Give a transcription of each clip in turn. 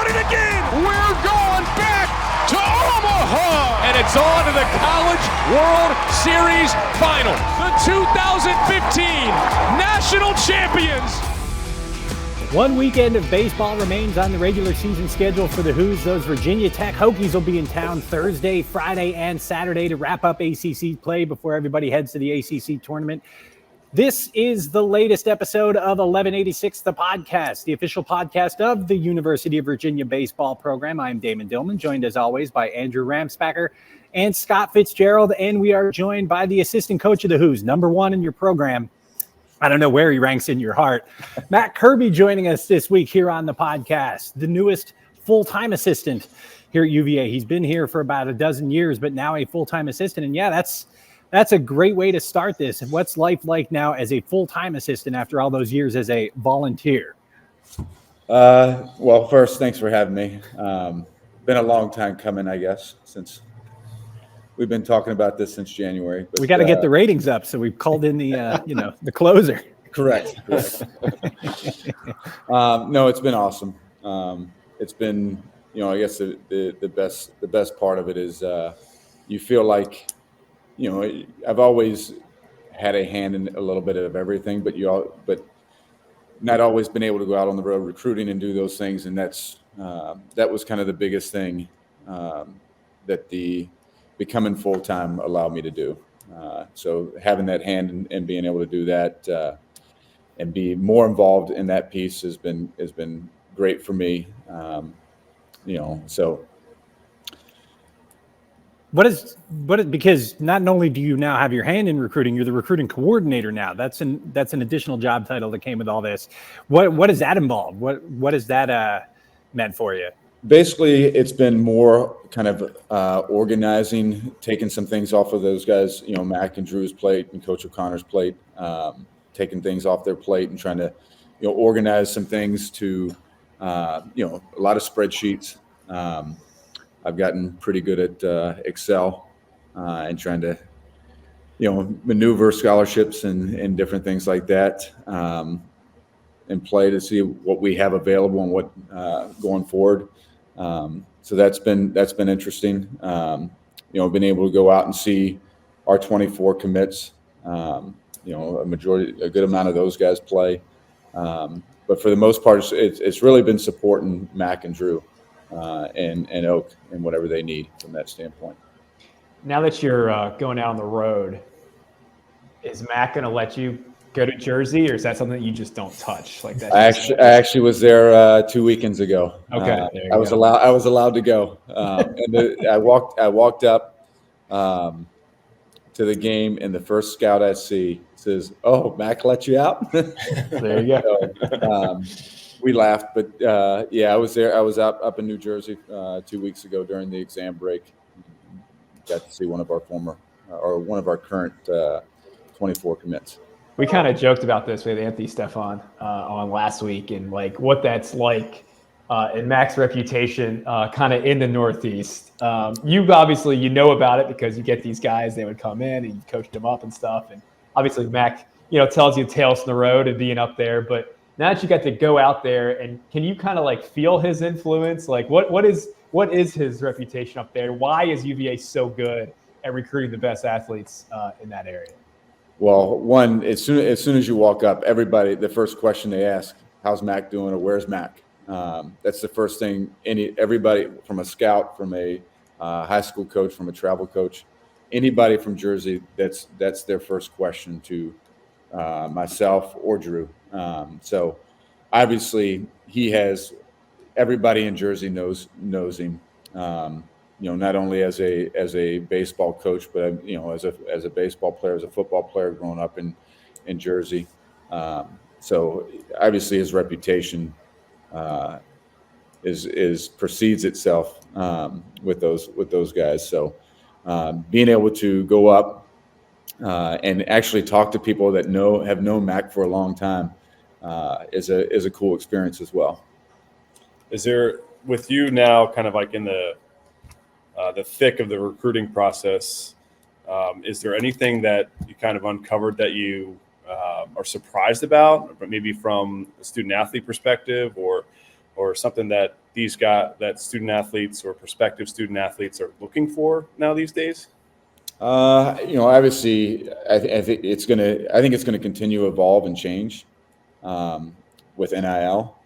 it again. We're going back to Omaha. And it's on to the College World Series Final. The 2015 National Champions. One weekend of baseball remains on the regular season schedule for the Hoos. Those Virginia Tech Hokies will be in town Thursday, Friday, and Saturday to wrap up ACC play before everybody heads to the ACC tournament. This is the latest episode of 1186, the podcast, the official podcast of the University of Virginia baseball program. I'm Damon Dillman, joined as always by Andrew Ramspacker and Scott Fitzgerald, and we are joined by the assistant coach of the Hoos, number one in your program. I don't know where he ranks in your heart. Matt Kirby joining us this week here on the podcast, the newest full-time assistant here at UVA. He's been here for about a dozen years, but now a full-time assistant. And yeah, that's a great way to start this. What's life like now as a full-time assistant after all those years as a volunteer? Well, first, thanks for having me. Been a long time coming, I guess, since we've been talking about this since January. But, we got to get the ratings up, so we've called in the the closer. Correct. No, it's been awesome. It's been, I guess the best part of it is you feel like, I've always had a hand in a little bit of everything, but not always been able to go out on the road recruiting and do those things, and that was kind of the biggest thing that the becoming full-time allowed me to do. So having that hand and being able to do that and be more involved in that piece has been great for me. So. Because not only do you now have your hand in recruiting, you're the recruiting coordinator now. That's an additional job title that came with all this. What does that involve? What is that meant for you? Basically, it's been more kind of organizing, taking some things off of those guys, Mac and Drew's plate and Coach O'Connor's plate, taking things off their plate and trying to, organize some things to, a lot of spreadsheets. I've gotten pretty good at Excel and trying to, maneuver scholarships and different things like that and play to see what we have available and what going forward. So that's been interesting. I've been able to go out and see our 24 commits. A good amount of those guys play. But for the most part, it's really been supporting Mac and Drew and Oak and whatever they need from that standpoint. Now that you're going out on the road, is Mac going to let you go to Jersey, or is that something that you just don't touch like that? I actually was there 2 weekends ago. Okay, I was allowed to go, and I walked up to the game, and the first scout I see says, "Oh, Mac let you out." There you go. So, we laughed, but I was there. I was up in New Jersey 2 weeks ago during the exam break. Got to see one of our current 24 commits. We kind of joked about this with Anthony Stefan on last week, and like what that's like in Mac's reputation kind of in the Northeast. You obviously about it because you get these guys, they would come in and you coached them up and stuff. And obviously Mac, tells you tales from the road and being up there. But now that you got to go out there, and can you kind of like feel his influence? Like what is his reputation up there? Why is UVA so good at recruiting the best athletes in that area? Well, one, as soon as you walk up, everybody, the first question they ask, how's Mac doing, or where's Mac? That's the first thing everybody, from a scout, from a high school coach, from a travel coach, anybody from Jersey, that's their first question to myself or Drew. So obviously everybody in Jersey knows him. Not only as a baseball coach, but as a baseball player, as a football player growing up in Jersey. So obviously his reputation precedes itself with those guys. So being able to go up and actually talk to people that have known Mac for a long time is a cool experience as well. Is there, with you now kind of like in the thick of the recruiting process, is there anything that you kind of uncovered that you are surprised about, but maybe from a student athlete perspective or or something that that student athletes or prospective student athletes are looking for now these days? Obviously, I think it's gonna continue to evolve and change with NIL.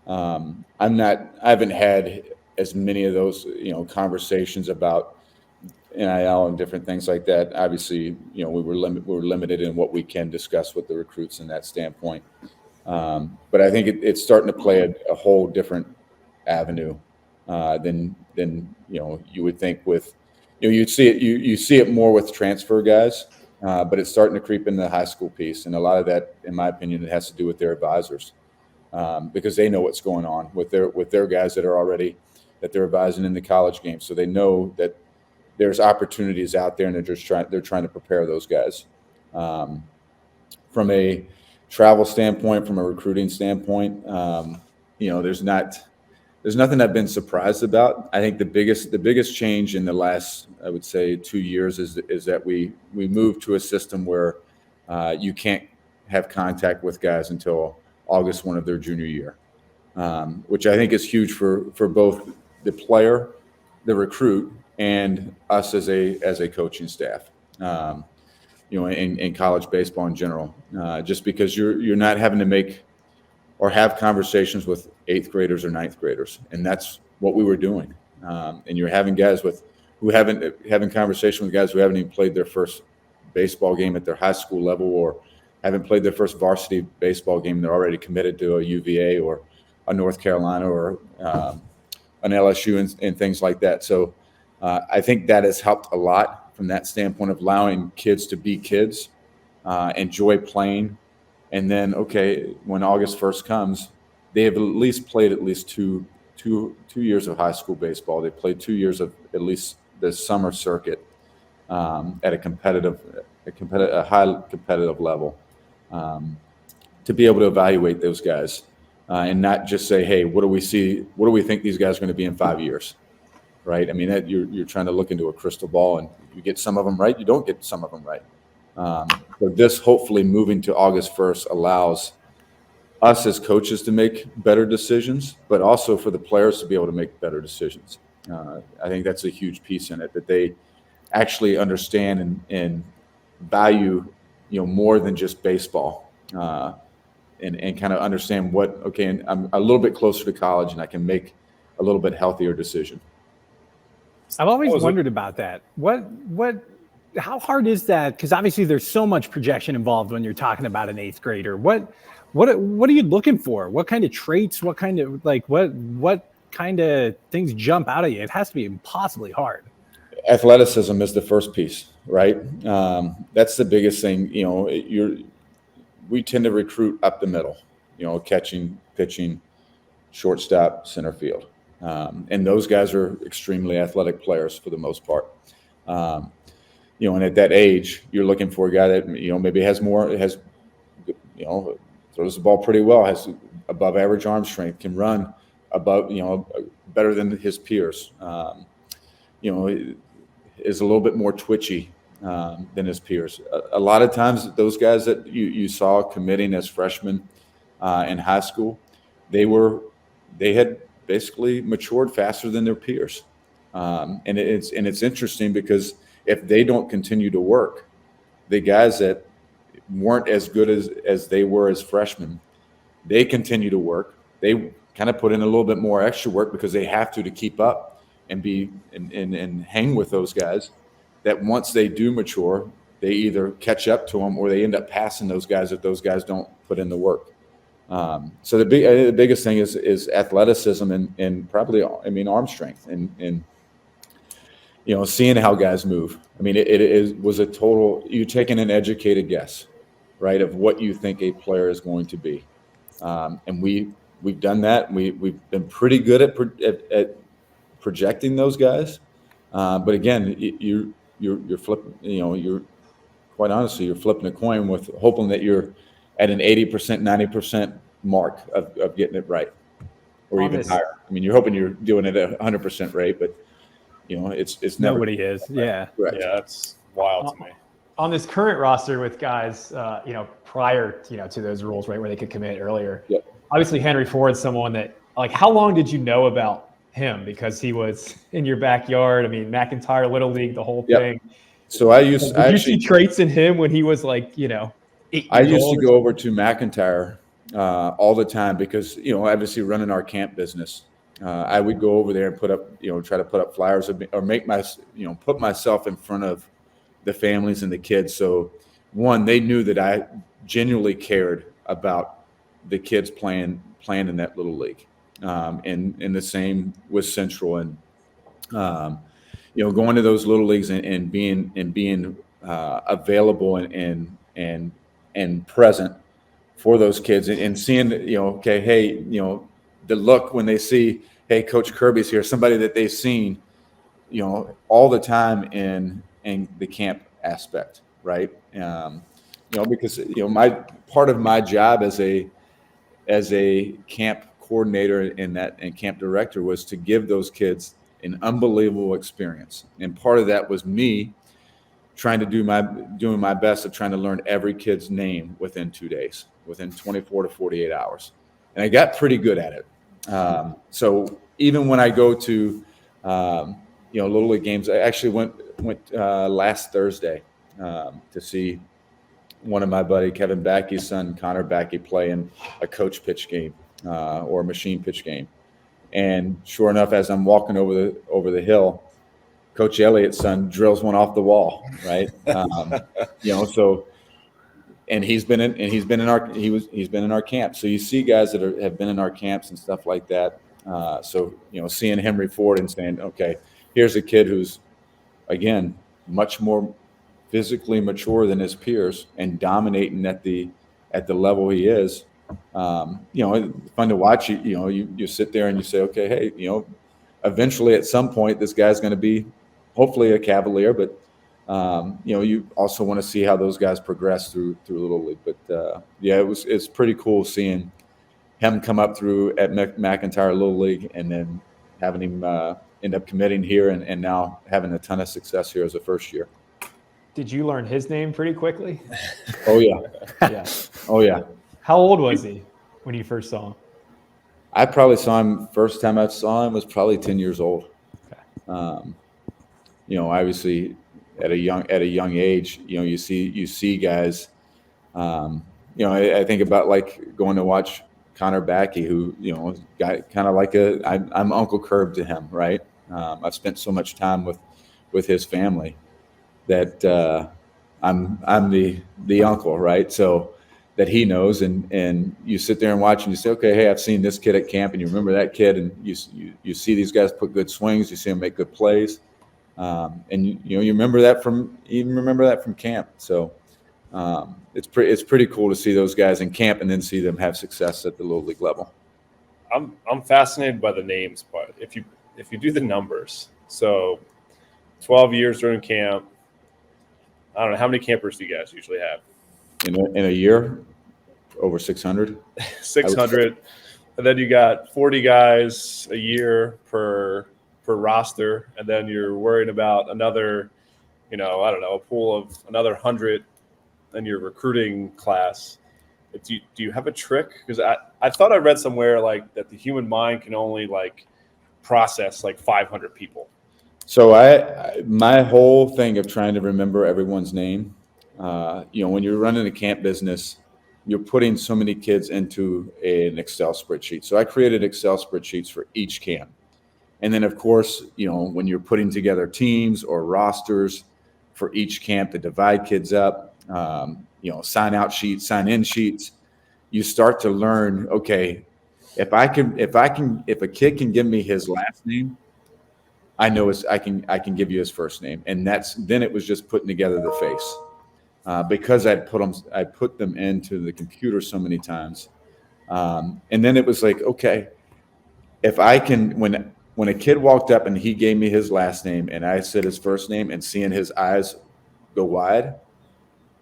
I haven't had as many of those, conversations about NIL and different things like that. Obviously, we were limited in what we can discuss with the recruits in that standpoint. But I think it's starting to play a whole different avenue than you would think with, you'd see it, you see it more with transfer guys, but it's starting to creep into the high school piece. And a lot of that, in my opinion, it has to do with their advisors, because they know what's going on with their guys that they're advising in the college game. So they know that there's opportunities out there, and they're trying to prepare those guys. From a travel standpoint, from a recruiting standpoint, there's nothing I've been surprised about. I think the biggest change in the last, I would say, 2 years is that we moved to a system where you can't have contact with guys until August 1 of their junior year, which I think is huge for both the player, the recruit, and us as a coaching staff. In college baseball in general, just because you're not having to make or have conversations with 8th graders or 9th graders, and that's what we were doing. And you're having guys having conversation with guys who haven't even played their first baseball game at their high school level, or haven't played their first varsity baseball game. They're already committed to a UVA or a North Carolina or an LSU and things like that. So I think that has helped a lot from that standpoint of allowing kids to be kids, enjoy playing. And then, when August 1st comes, they have at least played two years of high school baseball. They played 2 years of at least the summer circuit at a high competitive level, to be able to evaluate those guys and not just say, hey, what do we think these guys are going to be in 5 years, right? I mean, you're trying to look into a crystal ball, and you get some of them right, you don't get some of them right. But this, hopefully moving to August 1st, allows us as coaches to make better decisions, but also for the players to be able to make better decisions. I think that's a huge piece in it, that they actually understand and value, more than just baseball, and kind of understand and I'm a little bit closer to college, and I can make a little bit healthier decision. I've always wondered about that. How hard is that? Because obviously there's so much projection involved when you're talking about an 8th grader. What are you looking for? What kind of traits? What kind of what kind of things jump out at you? It has to be impossibly hard. Athleticism is the first piece, right? That's the biggest thing. We tend to recruit up the middle. Catching, pitching, shortstop, center field, and those guys are extremely athletic players for the most part. And at that age, you're looking for a guy that maybe throws the ball pretty well, has above average arm strength, can run above, better than his peers. Is a little bit more twitchy than his peers. A lot of times, those guys that you saw committing as freshmen in high school, they had basically matured faster than their peers. And it's interesting because if they don't continue to work, the guys that weren't as good as they were as freshmen, they continue to work. They kind of put in a little bit more extra work because they have to keep up and be and hang with those guys. That once they do mature, they either catch up to them or they end up passing those guys if those guys don't put in the work. So the biggest thing is athleticism and probably arm strength and seeing how guys move. I mean, it was a total. You're taking an educated guess, right, of what you think a player is going to be, and we've done that. We've been pretty good at projecting those guys, but again, you're flipping. You're quite honestly, you're flipping a coin with hoping that you're at an 80%, 90% mark of getting it right, or even higher. I mean, you're hoping you're doing it at 100% rate, but it's never. Nobody is. Yeah. Correct. Yeah, that's wild to me. On this current roster with guys, prior, to those rules, right, where they could commit earlier. Yep. Obviously, Henry Ford's someone that like, how long did you know about him? Because he was in your backyard. I mean, McIntyre Little League, the whole thing. So Did you see traits in him when he was like, 8 years I used old to go over to McIntyre all the time because, obviously running our camp business, I would go over there and put up, try to put up flyers or make put myself in front of the families and the kids. So one, they knew that I genuinely cared about the kids playing in that little league. And the same with Central and, going to those little leagues and being available and present for those kids and seeing, okay, hey, the look when they see, hey, Coach Kirby's here, somebody that they've seen, all the time in the camp aspect, right? Because my part of my job as a camp coordinator and camp director was to give those kids an unbelievable experience, and part of that was me trying to doing my best of trying to learn every kid's name within 2 days, within 24 to 48 hours, and I got pretty good at it. So even when I go to Little League games, I actually went last Thursday to see one of my buddy Kevin Backey's son, Connor Backey, play in a coach pitch game or a machine pitch game. And sure enough, as I'm walking over the hill, Coach Elliott's son drills one off the wall, right? So, and he's been in our camp. So you see guys that have been in our camps and stuff like that. So seeing Henry Ford and saying, okay, here's a kid who's, again, much more physically mature than his peers and dominating at the level he is. Fun to watch. You sit there and you say, okay, hey, eventually at some point this guy's going to be hopefully a Cavalier, but you also want to see how those guys progress through Little League. But it's pretty cool seeing him come up through at McIntyre Little League and then having him end up committing here and now having a ton of success here as a first year. Did you learn his name pretty quickly? Oh yeah. Yeah. Oh yeah. How old was he when you first saw him? I probably saw him, first time I saw him was probably 10 years old. Okay. Obviously at a young age, you see guys, I think about like going to watch Connor Backey, who, got kind of like I'm Uncle Curb to him, right? I've spent so much time with his family that I'm the uncle, right? So that he knows, and you sit there and watch and you say, okay, hey, I've seen this kid at camp, and you remember that kid, and you see these guys put good swings, you see them make good plays, and you remember that from camp. So it's pretty cool to see those guys in camp and then see them have success at the Little League level. I'm fascinated by the names part. If you do the numbers, so 12 years during camp, I don't know, how many campers do you guys usually have? In a year, over 600. 600, and then you got 40 guys a year per roster, and then you're worried about another, I don't know, a pool of another 100 in your recruiting class. Do you have a trick? Because I thought I read somewhere like that the human mind can only like process like 500 people. So my whole thing of trying to remember everyone's name, when you're running a camp business, you're putting so many kids into an Excel spreadsheet. So I created Excel spreadsheets for each camp. And then, of course, when you're putting together teams or rosters for each camp to divide kids up, sign out sheets, sign in sheets, you start to learn, okay, if a kid can give me his last name, I know I can give you his first name. And then it was just putting together the face. Because I put them into the computer so many times. And then it was like, okay, if I can, when a kid walked up and he gave me his last name and I said his first name and seeing his eyes go wide,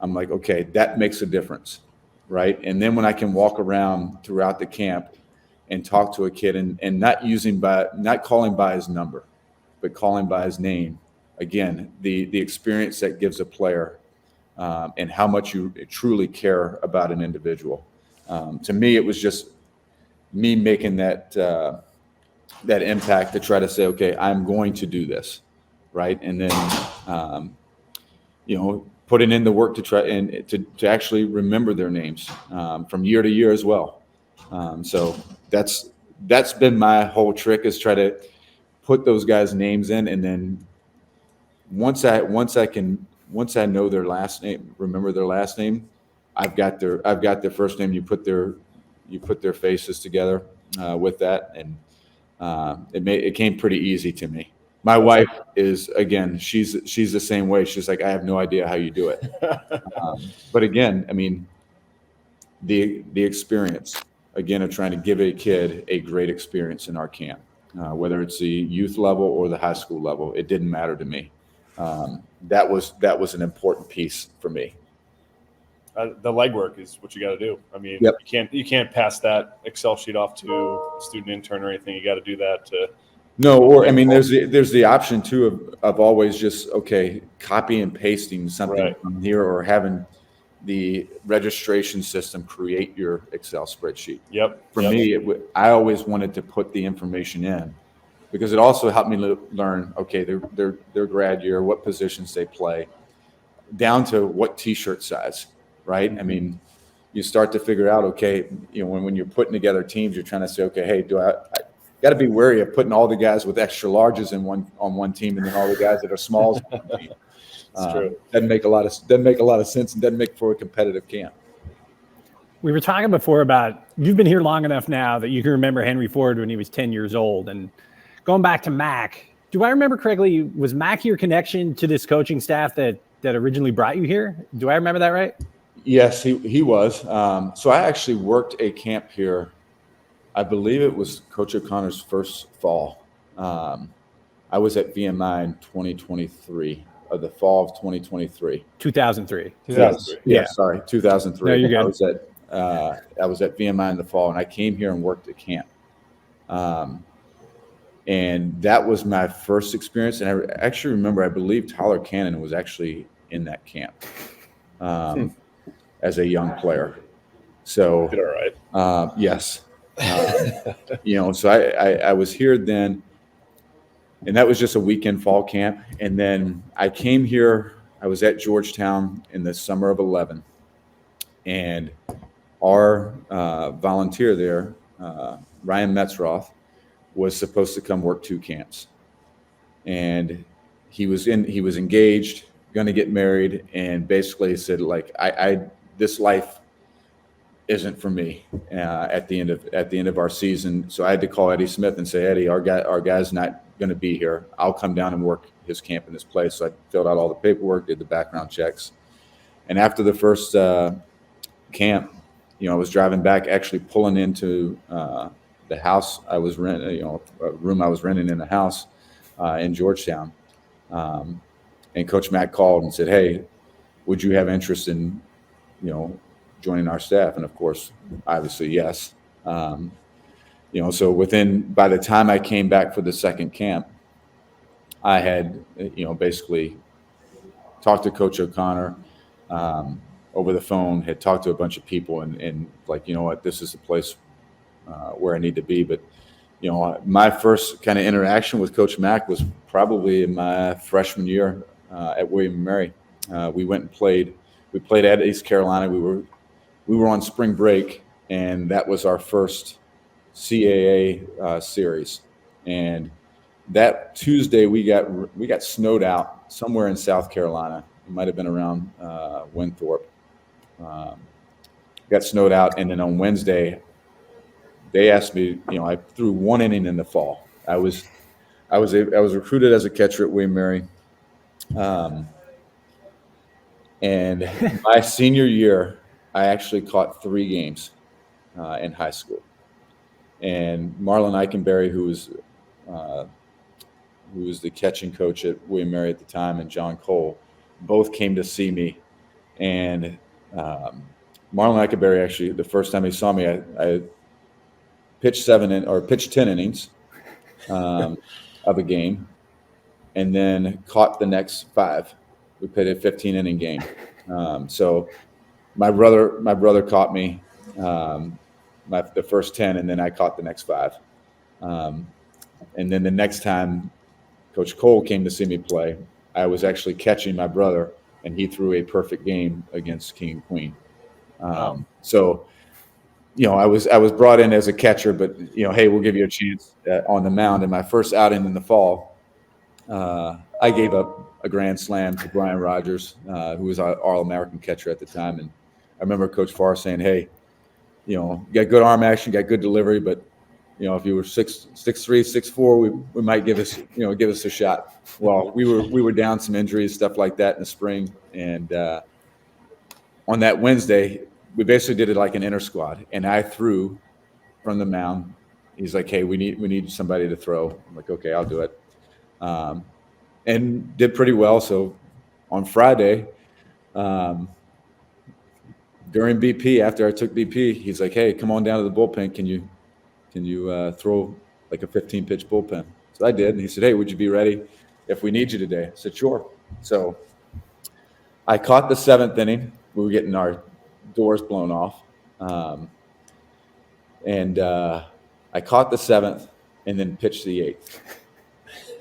I'm like, okay, that makes a difference, right? And then when I can walk around throughout the camp and talk to a kid and not calling by his number, but calling by his name, again, the experience that gives a player and how much you truly care about an individual. To me, it was just me making that impact to try to say, okay, I'm going to do this, right? And then, putting in the work to try and to actually remember their names from year to year as well. So that's been my whole trick, is try to put those guys' names in, and then once I know their last name, remember their last name, I've got their first name. You put their faces together with that, and it came pretty easy to me. My wife is, again, she's the same way. She's like, I have no idea how you do it. But again, I mean, the experience, again, of trying to give a kid a great experience in our camp, whether it's the youth level or the high school level, it didn't matter to me. That was an important piece for me. The legwork is what you got to do. I mean, Yep. you can't pass that Excel sheet off to a student intern or anything. You got to do that to. No, or I mean, there's the option too of always just, okay, copy and pasting something Right. from here, or having the registration system create your Excel spreadsheet. Yep. For me, I always wanted to put the information in, because it also helped me learn, okay, their grad year, what positions they play, down to what T-shirt size, right? I mean, you start to figure out, okay, when you're putting together teams, you're trying to say, okay, hey, I got to be wary of putting all the guys with extra larges on one team, and then all the guys that are smalls on one team. It's true. Doesn't make a lot of sense, and doesn't make for a competitive camp. We were talking before about, you've been here long enough now that you can remember Henry Ford when he was 10 years old. And going back to Mac, do I remember correctly, was Mac your connection to this coaching staff that originally brought you here? Do I remember that right? Yes, he was. So I actually worked a camp here. I believe it was Coach O'Connor's first fall. I was at VMI in 2023, the fall of 2023. 2003. 2003. Yeah, sorry, 2003. No, you're good. I was at VMI in the fall, and I came here and worked at camp. And that was my first experience. And I actually remember, I believe Tyler Cannon was actually in that camp as a young player. So, Did all right. yes. So I was here then, and that was just a weekend fall camp. And then I came here, I was at Georgetown in the summer of 11. And our volunteer there, Ryan Metzroth, was supposed to come work 2 camps. And he was engaged, going to get married, and basically said, like, this life isn't for me at the end of our season. So I had to call Eddie Smith and say, Eddie, our guy's not going to be here. I'll come down and work his camp in his place. So I filled out all the paperwork, did the background checks. And after the first camp, I was driving back, actually pulling into the house I was renting, a room I was renting in the house in Georgetown. And Coach Matt called and said, hey, would you have interest in, joining our staff? And of course, obviously, yes. So by the time I came back for the second camp, I had, basically talked to Coach O'Connor over the phone, had talked to a bunch of people, and like, what, this is the place where I need to be. But, my first kind of interaction with Coach Mack was probably in my freshman year at William & Mary. We went and played. We played at East Carolina. We were on spring break, and that was our first CAA series. And that Tuesday, we got snowed out somewhere in South Carolina. It might have been around Winthrop. Got snowed out, and then on Wednesday, they asked me. I threw 1 inning in the fall. I was recruited as a catcher at William & Mary. And my senior year, I actually caught 3 games in high school. And Marlon Eikenberry, who was the catching coach at William & Mary at the time, and John Cole, both came to see me. And Marlon Eikenberry, actually, the first time he saw me, I pitched 10 innings of a game, and then caught the next 5. We played a 15-inning game. So my brother caught me, the first 10, and then I caught the next 5. And then the next time Coach Cole came to see me play, I was actually catching my brother, and he threw a perfect game against King and Queen. So, I was brought in as a catcher, but hey, we'll give you a chance on the mound. In my first outing in the fall, I gave up a grand slam to Brian Rogers, who was our All-American catcher at the time. And I remember Coach Farr saying, "Hey, you got good arm action, got good delivery, but if you were 6'3", 6'4", we might give us a shot." Well, we were down some injuries, stuff like that in the spring, and on that Wednesday, we basically did it like an inter squad, and I threw from the mound. He's like, "Hey, we need somebody to throw." I'm like, "Okay, I'll do it," and did pretty well. So on Friday, during BP, after I took BP, he's like, "Hey, come on down to the bullpen. Can you throw like a 15-pitch bullpen?" So I did, and he said, "Hey, would you be ready if we need you today?" I said, "Sure." So I caught the 7th inning. We were getting our doors blown off, and I caught the 7th, and then pitched the 8th.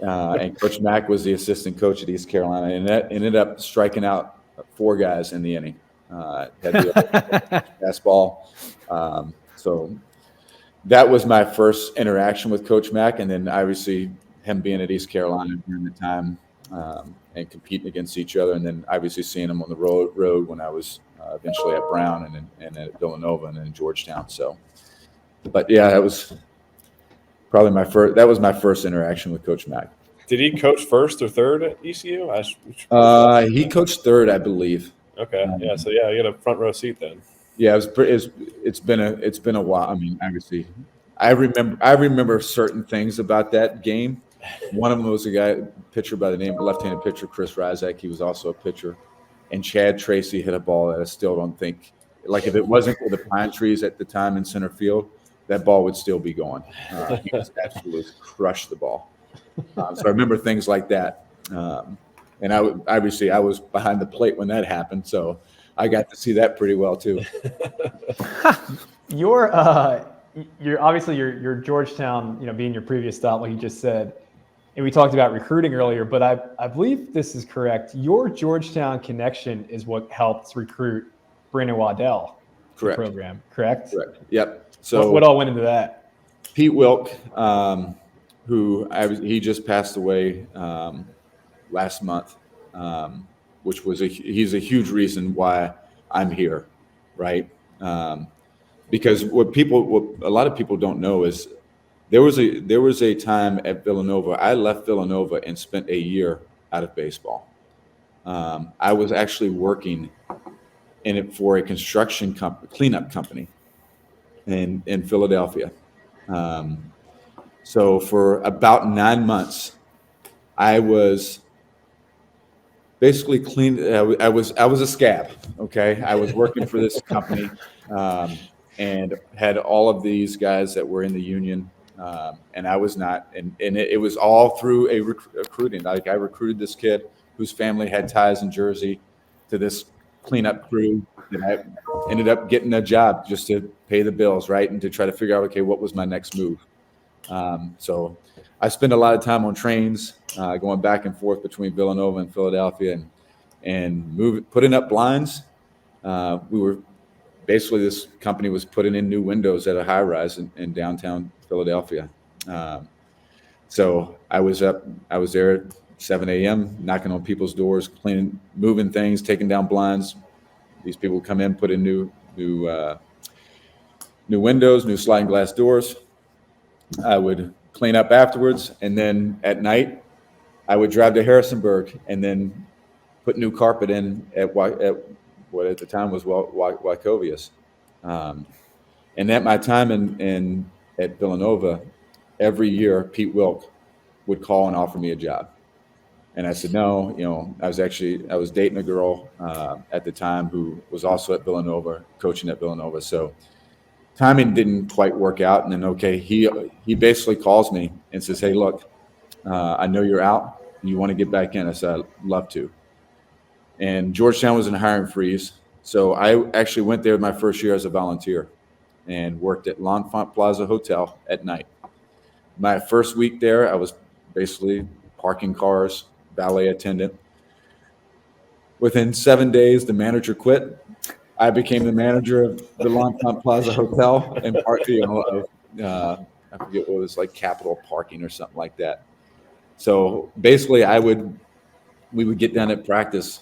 And Coach Mack was the assistant coach at East Carolina, and that ended up striking out 4 guys in the inning. Had the fastball. So that was my first interaction with Coach Mack, and then obviously him being at East Carolina during the time and competing against each other, and then obviously seeing him on the road when I was eventually at Brown and at Villanova and then Georgetown. So, but yeah, that was probably my first interaction with Coach Mack. Did he coach first or third at ECU? He coached third, I believe. Okay, yeah. So yeah, you got a front row seat then. Yeah, it's been a while. I mean, obviously, I remember certain things about that game. One of them was a pitcher by the name of left-handed pitcher Chris Rizak. He was also a pitcher, and Chad Tracy hit a ball that I still don't think, like, if it wasn't for the pine trees at the time in center field, that ball would still be going. He just absolutely crushed the ball. So I remember things like that, and I was behind the plate when that happened, so I got to see that pretty well too. You're obviously your Georgetown, being your previous stop, like you just said, and we talked about recruiting earlier, but I believe this is correct. Your Georgetown connection is what helped recruit Brandon Waddell to the program, correct? Correct. Yep. So what all went into that? Pete Wilk, he just passed away last month, which was he's a huge reason why I'm here, right? Because what a lot of people don't know is there was a time at Villanova. I left Villanova and spent a year out of baseball. I was actually working in it for a construction cleanup company in Philadelphia. So for about 9 months, I was basically clean. I was a scab. Okay, I was working for this company and had all of these guys that were in the union, and I was not. And it was all through a recruiting. Like, I recruited this kid whose family had ties in Jersey to this cleanup crew, and I ended up getting a job just to pay the bills, right, and to try to figure out, okay, what was my next move. So I spent a lot of time on trains, going back and forth between Villanova and Philadelphia, and putting up blinds. This company was putting in new windows at a high rise in downtown Philadelphia. So I was there at 7 a.m. knocking on people's doors, cleaning, moving things, taking down blinds. These people would come in, put in new windows, new sliding glass doors. I would clean up afterwards, and then at night, I would drive to Harrisonburg and then put new carpet in at what at the time was Wachovia. And at my time at Villanova, every year Pete Wilk would call and offer me a job, and I said no. I was dating a girl at the time who was also at Villanova, coaching at Villanova, so timing didn't quite work out. And then, he basically calls me and says, "Hey, look, I know you're out and you want to get back in." I said, "I'd love to." And Georgetown was in a hiring freeze. So I actually went there my first year as a volunteer. and worked at L'Enfant Plaza Hotel at night. My first week there, I was basically parking cars, valet attendant. Within 7 days, the manager quit. I became the manager of the L'Enfant Plaza Hotel and I forget what it was, like Capital Parking or something like that. So basically, we would get down at practice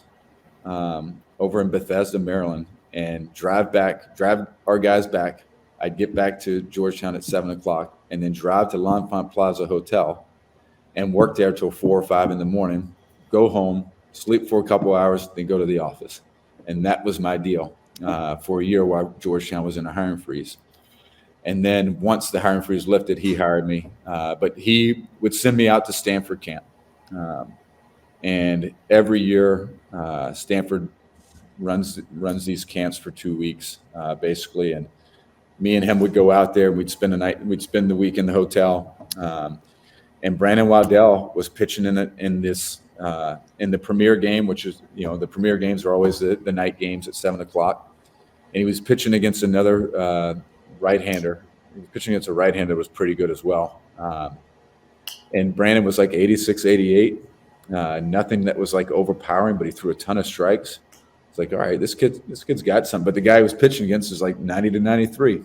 over in Bethesda, Maryland, and drive our guys back. I'd get back to Georgetown at 7:00 and then drive to L'Enfant Plaza Hotel and work there till 4 or 5 in the morning, go home, sleep for a couple hours, then go to the office. And that was my deal for a year while Georgetown was in a hiring freeze. And then once the hiring freeze lifted, he hired me. But he would send me out to Stanford camp. And every year, Stanford runs these camps for 2 weeks, basically. And me and him would go out there. We'd spend the week in the hotel. And Brandon Waddell was pitching in the premier game, which is, the premier games are always the night games at 7:00. And he was pitching against another right-hander. He was pitching against a right-hander that was pretty good as well. And Brandon was like 86, 88. Nothing that was like overpowering, but he threw a ton of strikes. It's like, all right, this kid's got something. But the guy he was pitching against is like 90 to 93.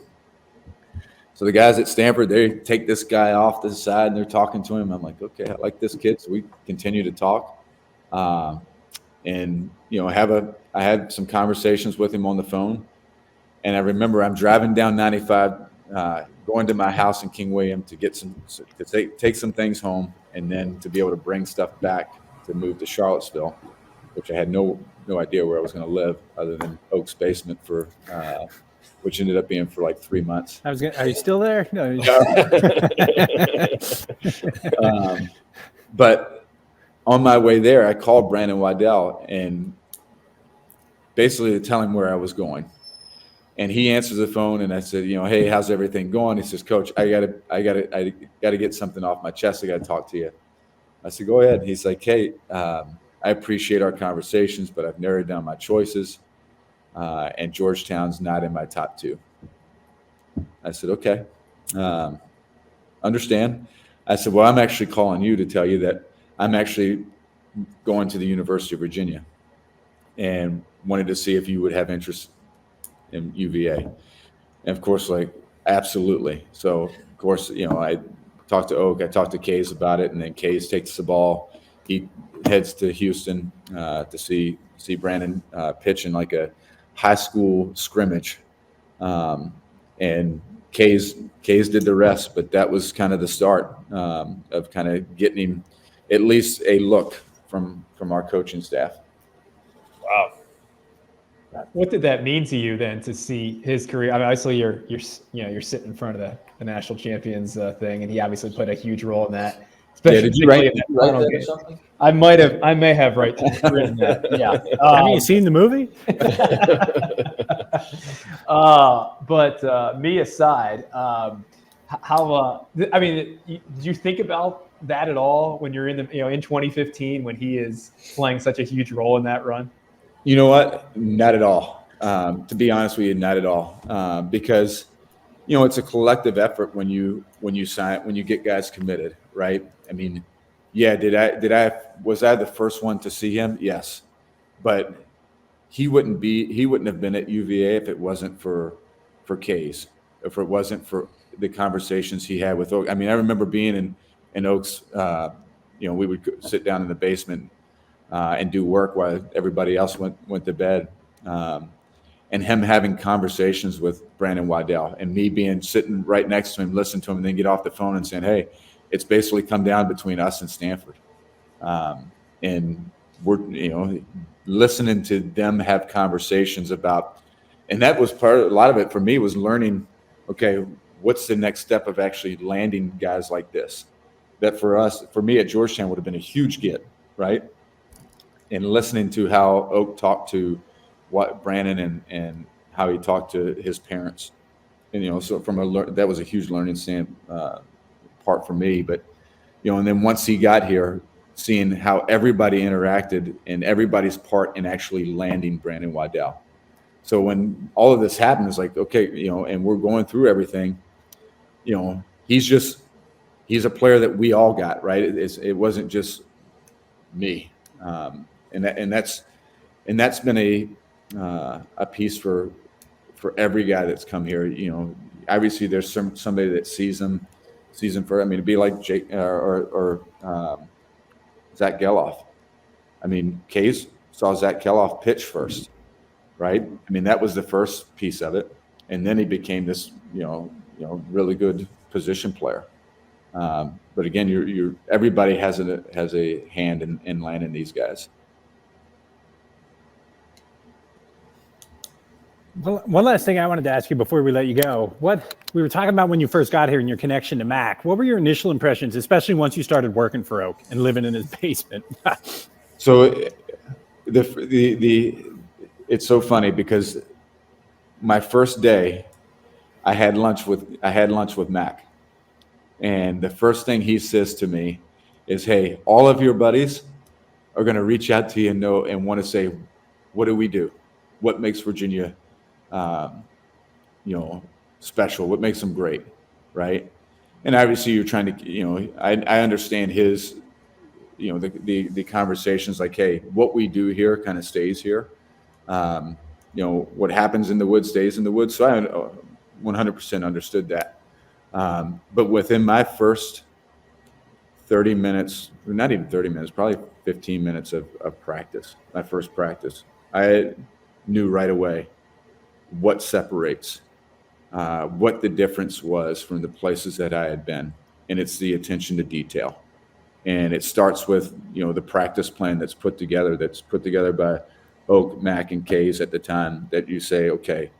So the guys at Stanford, they take this guy off to the side and they're talking to him. I'm like, okay, I like this kid. So we continue to talk. And I had some conversations with him on the phone. And I remember I'm driving down 95, going to my house in King William to get take some things home, and then to be able to bring stuff back to move to Charlottesville, which I had no idea where I was going to live other than Oak's basement which ended up being for like 3 months. Are you still there? No. But on my way there, I called Brandon Waddell and basically to tell him where I was going. And he answers the phone, and I said, hey, how's everything going? He says, Coach, I gotta get something off my chest. I gotta talk to you. I said, go ahead. He's like, hey, I appreciate our conversations, but I've narrowed down my choices, and Georgetown's not in my top 2. I said, okay, understand. I said, well, I'm actually calling you to tell you that I'm actually going to the University of Virginia, and wanted to see if you would have interest in UVA. And of course, like, absolutely. So of course, I talked to Oak, I talked to Kays about it, and then Kays takes the ball. He heads to Houston to see Brandon pitch in like a high school scrimmage. And Kays did the rest, but that was kind of the start of kind of getting him at least a look from our coaching staff. Wow. What did that mean to you then to see his career? I mean, obviously you're sitting in front of the national champions thing, and he obviously played a huge role in that. Did you write that or something? I may have written that. Yeah. Have you seen the movie? But me aside, did you think about that at all when you're in in 2015 when he is playing such a huge role in that run? You know what? Not at all. To be honest with you, not at all. Because, it's a collective effort when you get guys committed, right? I mean, yeah, was I the first one to see him? Yes. But he wouldn't have been at UVA if it wasn't for Kays, if it wasn't for the conversations he had with Oak. I mean, I remember being in Oak's, we would sit down in the basement and do work while everybody else went to bed. And him having conversations with Brandon Waddell and me sitting right next to him, listening to him, and then get off the phone and saying, hey, it's basically come down between us and Stanford. And we're, listening to them have conversations about, and that was a lot of it for me was learning, okay, what's the next step of actually landing guys like this? That for me at Georgetown would have been a huge get, right? And listening to how Oak talked to Brandon and how he talked to his parents, and so that was a huge learning part for me. But and then once he got here, seeing how everybody interacted and everybody's part in actually landing Brandon Waddell, So when all of this happened, it's like, okay, and we're going through everything, he's a player that we all got, right? It wasn't just me. And that's been a piece for every guy that's come here. Obviously there's somebody that sees him for, it'd be like Jake or Zach Geloff. Case saw Zach Geloff pitch first, right? that was the first piece of it. And then he became this, really good position player. But again, everybody has a hand in landing these guys. Well, one last thing I wanted to ask you before we let you go. What we were talking about when you first got here and your connection to Mac. What were your initial impressions, especially once you started working for Oak and living in his basement? So it's so funny because my first day, I had lunch with Mac, and the first thing he says to me is, "Hey, all of your buddies are going to reach out to you and want to say, what do we do? What makes Virginia, special? What makes them great, right?" And obviously, you're trying to, I understand his, the conversations like, "Hey, what we do here kind of stays here. What happens in the woods stays in the woods." So I 100% understood that. But within my first 30 minutes, not even 30 minutes, probably 15 minutes of practice, my first practice, I knew right away what separates, what the difference was from the places that I had been. And it's the attention to detail. And it starts with, the practice plan that's put together by Oak, Mac, and Kays at the time, that you say, okay,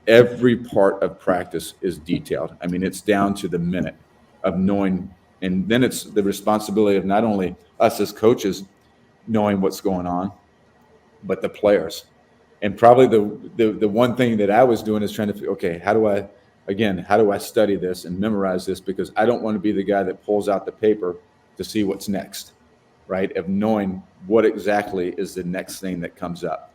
every part of practice is detailed. It's down to the minute of knowing, and then it's the responsibility of not only us as coaches knowing what's going on, but the players. And probably the one thing that I was doing is trying to, okay, how do I study this and memorize this? Because I don't want to be the guy that pulls out the paper to see what's next, right? Of knowing what exactly is the next thing that comes up.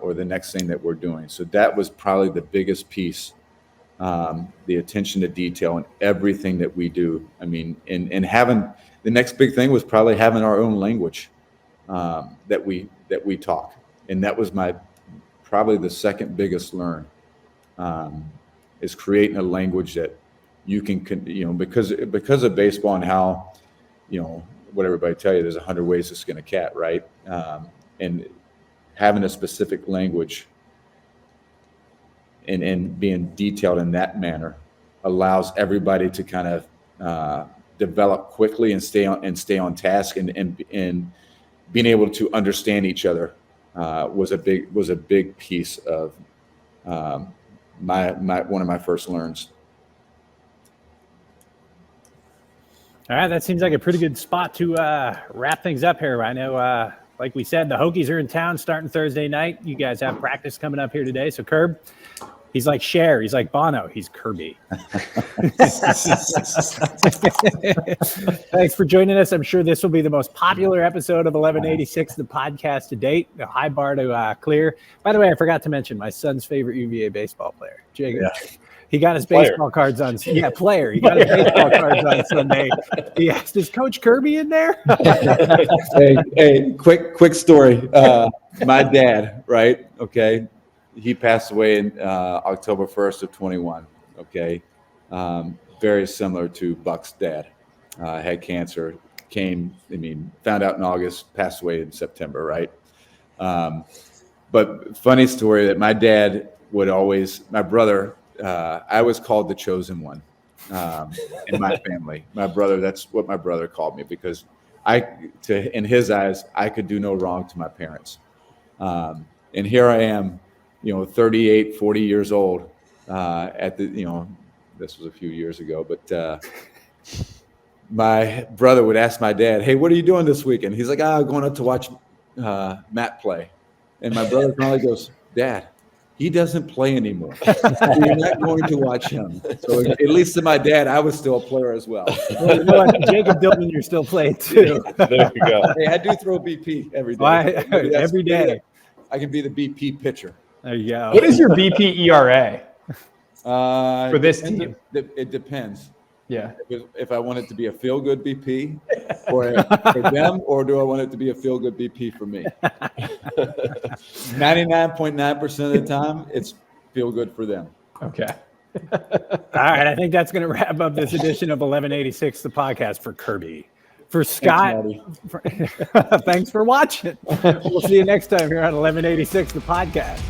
Or the next thing that we're doing. So that was probably the biggest piece, the attention to detail in everything that we do. And having the next big thing was probably having our own language that we talk. And that was probably the second biggest learn, is creating a language that you can, because of baseball and how, what everybody tell you, there's 100 ways to skin a cat, right? And having a specific language and being detailed in that manner allows everybody to kind of develop quickly and stay on task, and being able to understand each other was a big piece of one of my first learns. All right, that seems like a pretty good spot to wrap things up here. I know, like we said, the Hokies are in town starting Thursday night. You guys have practice coming up here today. So Curb, he's like Cher. He's like Bono. He's Kirby. Thanks for joining us. I'm sure this will be the most popular episode of 1186, the podcast to date. A high bar to clear. By the way, I forgot to mention my son's favorite UVA baseball player, Jacob. Yeah. He got his baseball cards on. Yeah, player. He got his baseball cards on Sunday. He asked, "Is Coach Kirby in there?" Hey, quick story. My dad, right? Okay, he passed away in October 1st of 21. Okay, very similar to Buck's dad. Had cancer. Found out in August, passed away in September. Right. But funny story that my dad would always. My brother. I was called the chosen one in my family. My brother, that's what my brother called me, because in his eyes, I could do no wrong to my parents. And here I am, 38, 40 years old this was a few years ago, but my brother would ask my dad, "Hey, what are you doing this weekend?" He's like, going up to watch Matt play. And my brother finally goes, "Dad, he doesn't play anymore. You're not going to watch him." So at least to my dad, I was still a player as well. Jacob Dillman, you're still playing too. There you go. Hey, I do throw BP every day. Every day. I can be the BP pitcher. There you go. What is your BP ERA for this Depends- team? It depends. Yeah. If I want it to be a feel-good BP for them, or do I want it to be a feel-good BP for me? 99.9% of the time, it's feel-good for them. Okay. All right, I think that's going to wrap up this edition of 1186, the podcast for Kirby. For Scott, thanks for watching. We'll see you next time here on 1186, the podcast.